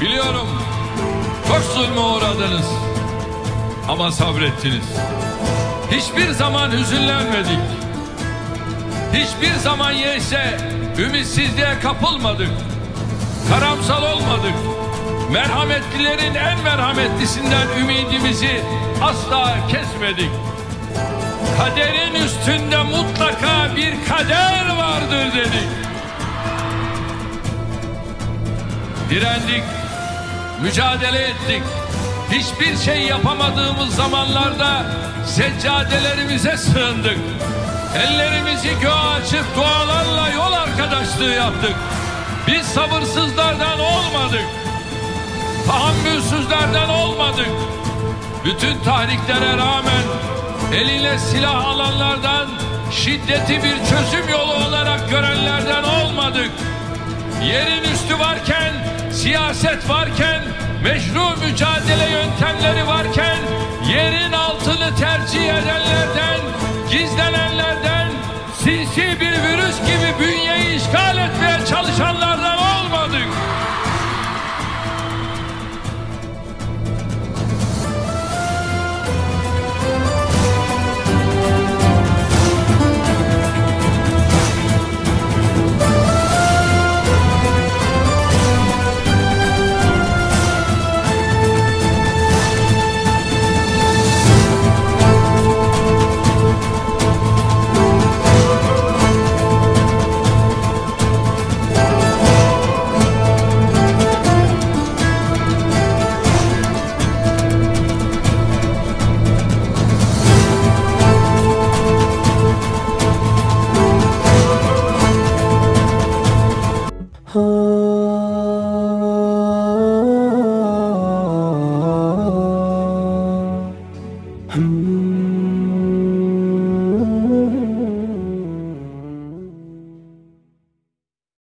Biliyorum çok zulme uğradınız ama sabrettiniz. Hiçbir zaman hüzünlenmedik. Hiçbir zaman yeyse ümitsizliğe kapılmadık. Karamsal olmadık. Merhametlilerin en merhametlisinden ümidimizi asla kesmedik. Kaderin üstünde mutlaka bir kader vardır dedik. Direndik, mücadele ettik. Hiçbir şey yapamadığımız zamanlarda seccadelerimize sığındık. Ellerimizi göğe açıp dualarla yol arkadaşlığı yaptık. Biz sabırsızlardan olmadık. Tahammülsüzlerden olmadık. Bütün tahriklere rağmen eline silah alanlardan, şiddeti bir çözüm yolu olarak görenlerden olmadık. Yerin üstü varken, siyaset varken, meşru mücadele yöntemleri varken, yerin altını tercih edenlerden, gizlenenlerden, sinsi bir virüs gibi büyük